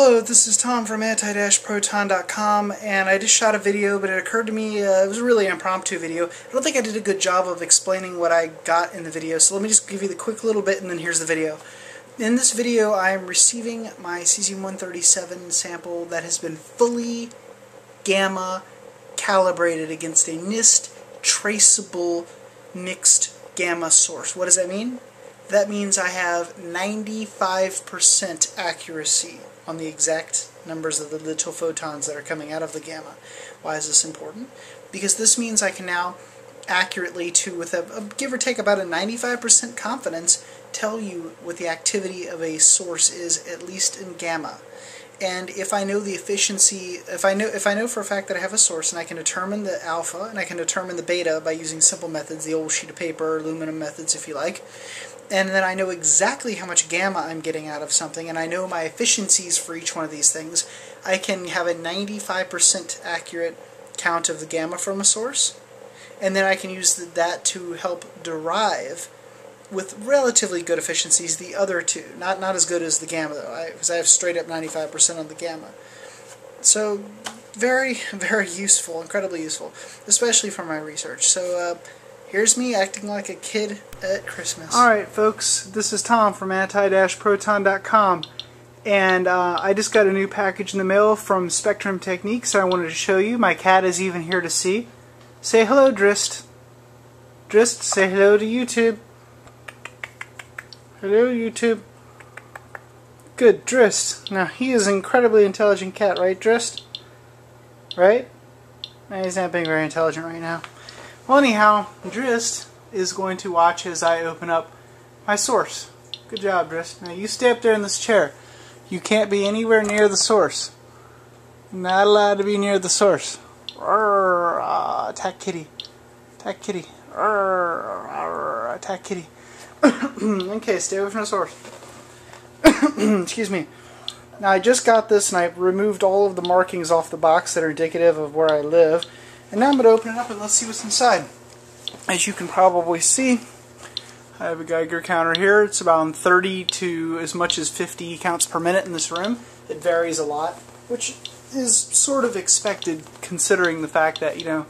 Hello, this is Tom from anti-proton.com, and I just shot a video, but it occurred to me, it was a really impromptu video. I don't think I did a good job of explaining what I got in the video, so let me just give you the quick little bit and then here's the video. In this video I am receiving my Cs137 sample that has been fully gamma calibrated against a NIST traceable mixed gamma source. What does that mean? That means I have 95% accuracy on the exact numbers of the little photons that are coming out of the gamma. Why is this important? Because this means I can now accurately, with a give or take about a 95% confidence, tell you what the activity of a source is, at least in gamma. And if I know the efficiency, if I know for a fact that I have a source and I can determine the alpha and I can determine the beta by using simple methods, the old sheet of paper, aluminum methods if you like, and then I know exactly how much gamma I'm getting out of something, and I know my efficiencies for each one of these things, I can have a 95% accurate count of the gamma from a source, and then I can use that to help derive, with relatively good efficiencies, the other two. Not as good as the gamma, though, because I have straight up 95% on the gamma. So, very, very useful, incredibly useful, especially for my research. So, here's me acting like a kid at Christmas. Alright folks, this is Tom from anti-proton.com, and I just got a new package in the mail from Spectrum Techniques I wanted to show you. My cat is even here to see. Say hello, Drist. Drist, say hello to YouTube. Hello, YouTube. Good, Drist. Now, he is an incredibly intelligent cat, right, Drist? Right? No, he's not being very intelligent right now. Well, anyhow, Drist is going to watch as I open up my source. Good job, Drist. Now, you stay up there in this chair. You can't be anywhere near the source. You're not allowed to be near the source. Attack kitty. Attack kitty. Attack kitty. Okay, stay away from the source. Excuse me. Now, I just got this and I removed all of the markings off the box that are indicative of where I live. And now I'm going to open it up and let's see what's inside. As you can probably see, I have a Geiger counter here. It's about 30 to as much as 50 counts per minute in this room. It varies a lot, which is sort of expected considering the fact that, you know,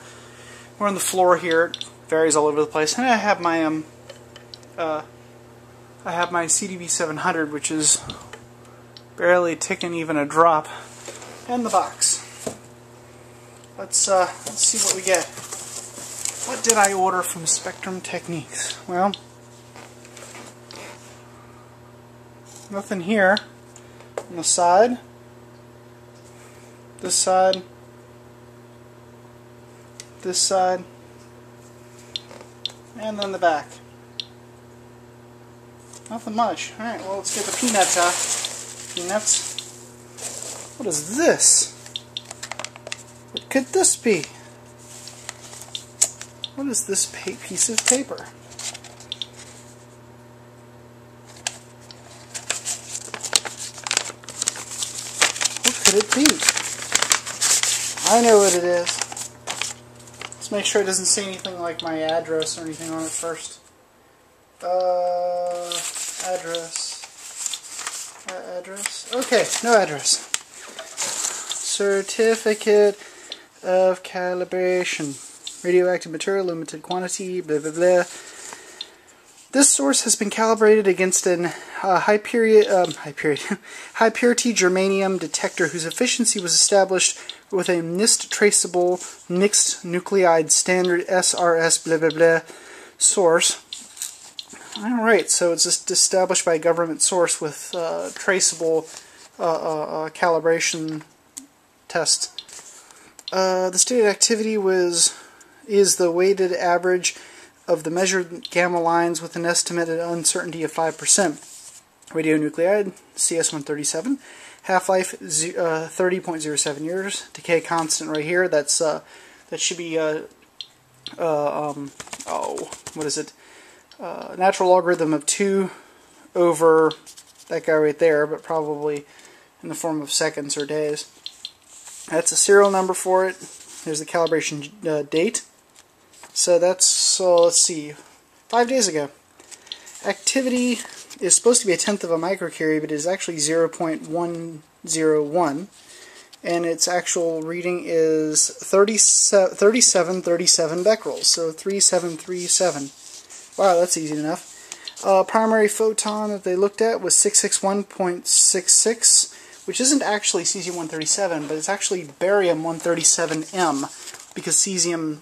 we're on the floor here. It varies all over the place. And I have my CDV700, which is barely ticking even a drop, and the box. Let's see what we get. What did I order from Spectrum Techniques? Well, nothing here. On the side, this side, this side, and then the back. Nothing much. Alright, well, let's get the peanuts out. Peanuts. What is this? What could this be? What is this piece of paper? What could it be? I know what it is. Let's make sure it doesn't say anything like my address or anything on it first. Address. Okay, no address. Certificate of calibration. Radioactive material, limited quantity, blah blah blah. This source has been calibrated against an high purity germanium detector whose efficiency was established with a NIST traceable mixed nuclide standard SRS blah blah blah source. Alright, so it's just established by a government source with traceable calibration test. The stated activity is the weighted average of the measured gamma lines with an estimated uncertainty of 5%. Radionuclide, Cs137. Half-life 30.07 years. Decay constant right here. That's that should be what is it? Natural logarithm of 2 over that guy right there, but probably in the form of seconds or days. That's a serial number for it. There's the calibration date. So that's, let's see, 5 days ago. Activity is supposed to be 1/10 of a microcurie, but it is actually 0.1 3701, and its actual reading is 3737 becquerels, so 3737. Wow, that's easy enough. Primary photon that they looked at was 661.66, which isn't actually cesium-137, but it's actually barium-137M, because cesium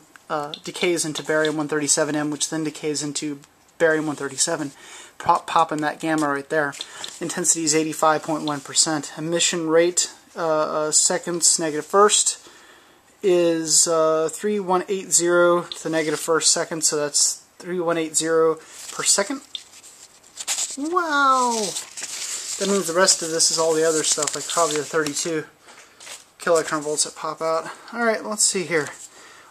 decays into barium-137M, which then decays into barium-137, popping that gamma right there. Intensity is 85.1%. Emission rate, seconds negative first, is 3180 to the negative first second, so that's 3180 per second. Wow! That means the rest of this is all the other stuff, like probably the 32 kiloelectron volts that pop out. Alright, let's see here.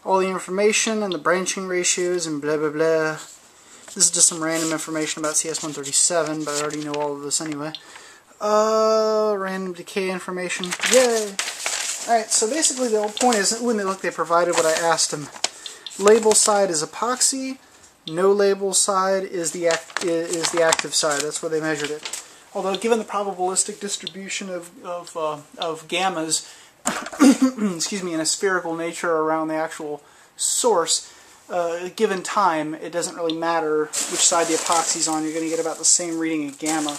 All the information and the branching ratios and blah blah blah. This is just some random information about CS137, but I already know all of this anyway. Random decay information. Yay! Alright, so basically the whole point is, when they look, they provided what I asked them. Label side is epoxy. No label side is the active side. That's where they measured it. Although, given the probabilistic distribution of gammas, excuse me, in a spherical nature around the actual source, given time, it doesn't really matter which side the epoxy's on. You're going to get about the same reading in gamma,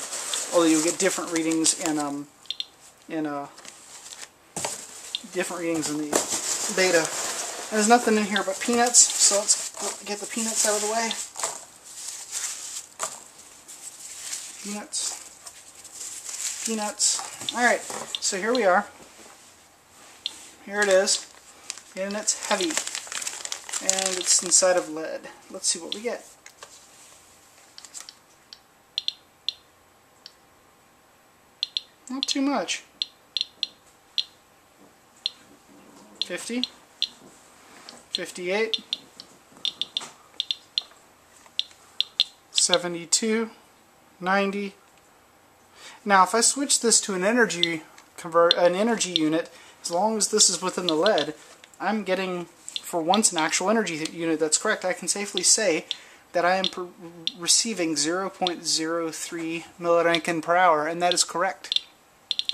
although you'll get different readings in the beta. And there's nothing in here but peanuts, so let's get the peanuts out of the way. Peanuts. Peanuts. Alright, so here we are. Here it is. And it's heavy. And it's inside of lead. Let's see what we get. Not too much. 50. 58. 72. 90. Now, if I switch this to an energy unit, as long as this is within the lead, I'm getting, for once, an actual energy unit that's correct. I can safely say that I am receiving 0.03 millirankin per hour, and that is correct.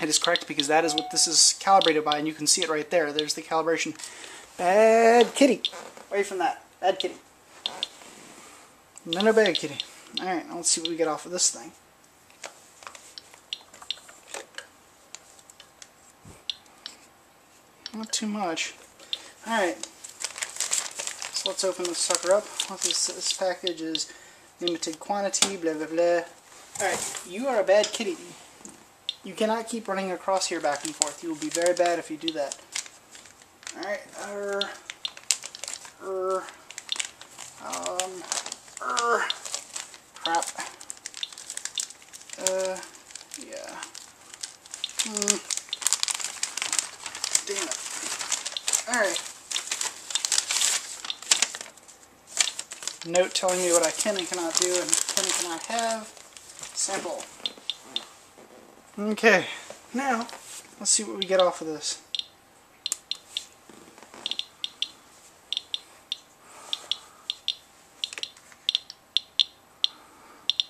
It is correct because that is what this is calibrated by, and you can see it right there. There's the calibration. Bad kitty. Away from that. Bad kitty. No bad kitty. Alright, let's see what we get off of this thing. Not too much. Alright. So let's open this sucker up. This package is limited quantity, blah blah blah. Alright, you are a bad kitty. You cannot keep running across here back and forth. You will be very bad if you do that. Alright, crap. Yeah. Damn it. Alright. Note telling me what I can and cannot do and can and cannot have. Sample. Okay. Now, let's see what we get off of this.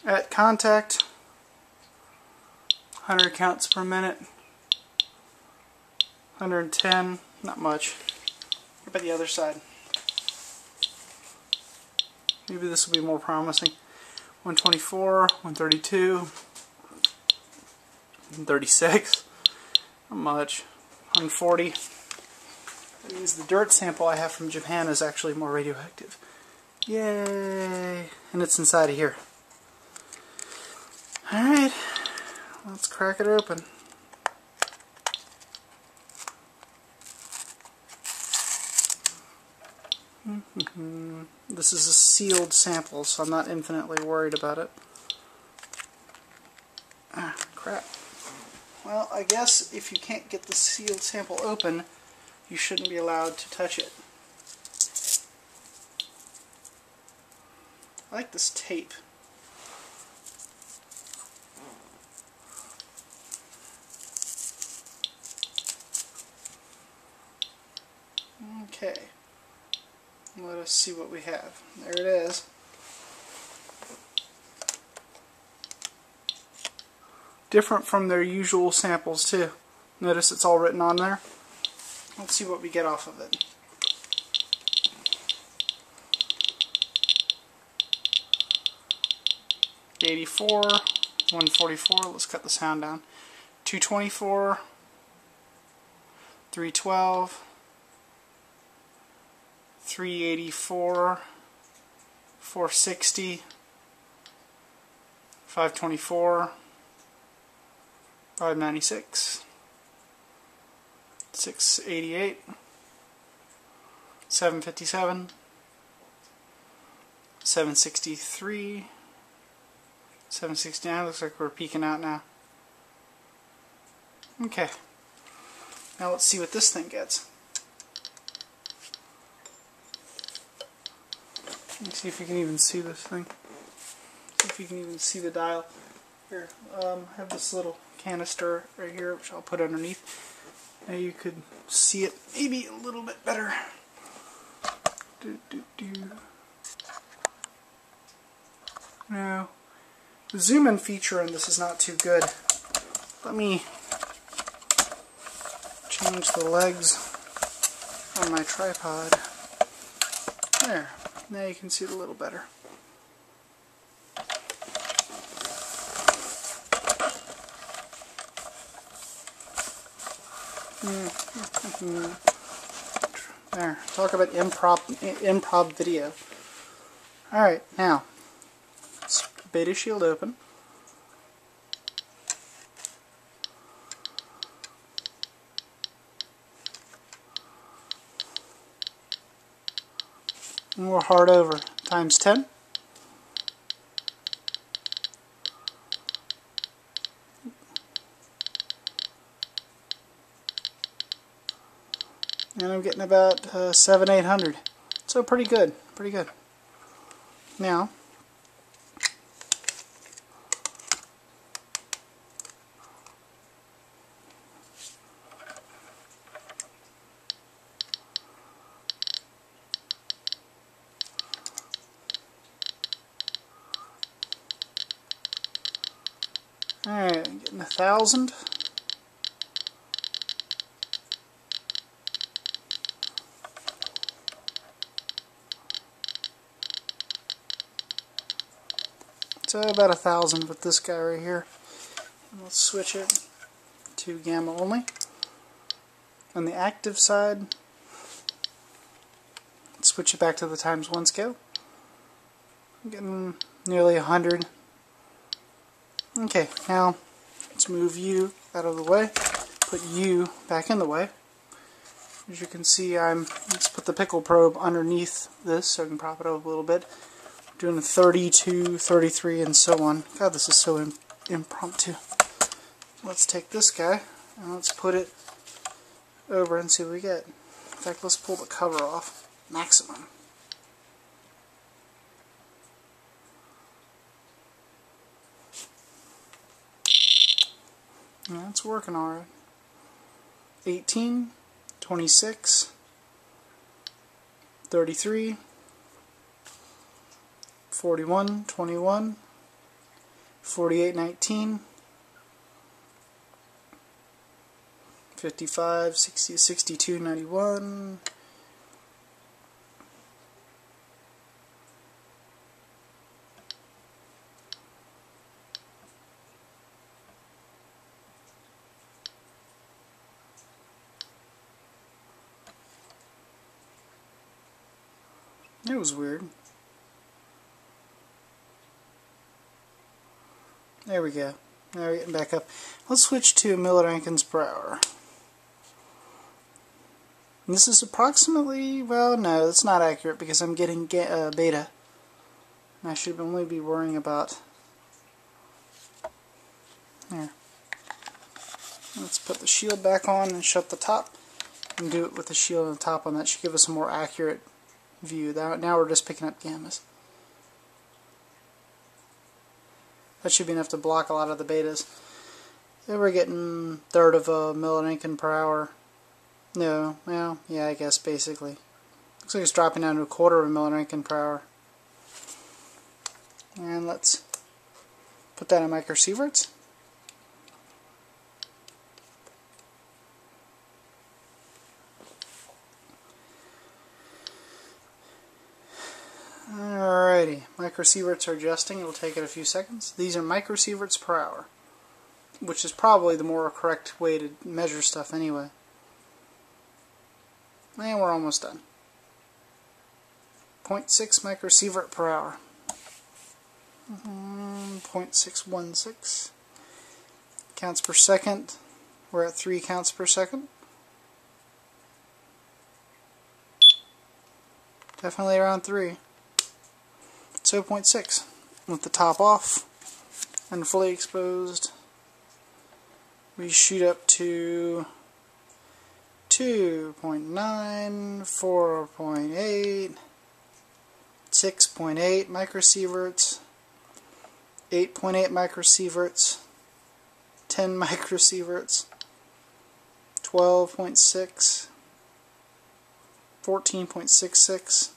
At contact, 100 counts per minute, 110, not much. What about the other side? Maybe this will be more promising. 124, 132, 136, not much, 140. That means the dirt sample I have from Japan is actually more radioactive. Yay! And it's inside of here. Alright, let's crack it open. This is a sealed sample, so I'm not infinitely worried about it. Ah, crap. Well, I guess if you can't get the sealed sample open, you shouldn't be allowed to touch it. I like this tape. Okay, let us see what we have. There it is. Different from their usual samples too. Notice it's all written on there. Let's see what we get off of it. .84, 144, let's cut the sound down. 224, 312, 384, 460, 524, 596, 688, 757, 763, 769, looks like we're peeking out now. Okay, now let's see what this thing gets. Let's see if you can even see this thing. See if you can even see the dial. Here, I have this little canister right here, which I'll put underneath. Now you could see it maybe a little bit better. No, the zoom in feature in this is not too good. Let me change the legs on my tripod. There, now you can see it a little better. There, talk about improv video. Alright, now, let's beta shield open. And we're hard over times 10. And I'm getting about 700-800. So pretty good, pretty good. Now, alright, I'm getting 1,000. So about 1,000 with this guy right here. And let's switch it to gamma only. On the active side, let's switch it back to the ×1 scale. I'm getting nearly 100. Okay, now let's move U out of the way. Put U back in the way. As you can see, let's put the pickle probe underneath this so I can prop it up a little bit. Doing 32, 33, and so on. God, this is so impromptu. Let's take this guy and let's put it over and see what we get. In fact, let's pull the cover off. Maximum. Yeah, it's working alright. 18, 26, 33, 41, 21, 48, 19, 55, 60, 62, 91, it was weird. There we go. Now we're getting back up. Let's switch to millirankins per hour. And this is approximately, well, no, it's not accurate because I'm getting beta. And I should only be worrying about, there. Let's put the shield back on and shut the top. And do it with the shield on the top on. That should give us a more accurate view. Now we're just picking up gammas. That should be enough to block a lot of the betas. Then we're getting 1/3 of a millirankin per hour. No, well, yeah, I guess basically. Looks like it's dropping down to 1/4 of a millirankin per hour. And let's put that in microsieverts. microsieverts are adjusting, it'll take it a few seconds. These are microsieverts per hour, which is probably the more correct way to measure stuff anyway. And we're almost done. 0.6 microsievert per hour. 0.616 counts per second. We're at 3 counts per second. Definitely around 3. So 0.6 with the top off and fully exposed. We shoot up to 2.9, 4.8, 6.8 microsieverts, 8.8 microsieverts, 10 microsieverts, 12.6, 14.66,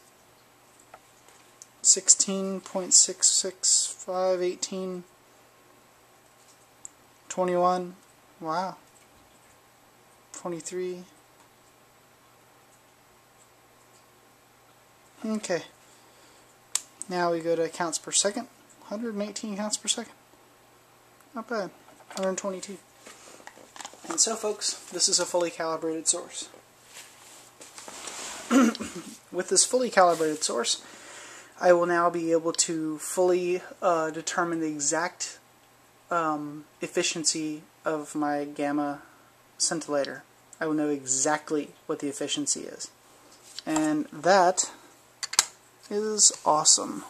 16.665, 18, 21, wow, 23. Okay, now we go to counts per second. 118 counts per second. Not bad. 122. And so, folks, this is a fully calibrated source. With this fully calibrated source, I will now be able to fully determine the exact efficiency of my gamma scintillator. I will know exactly what the efficiency is. And that is awesome.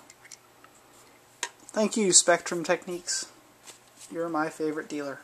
Thank you, Spectrum Techniques. You're my favorite dealer.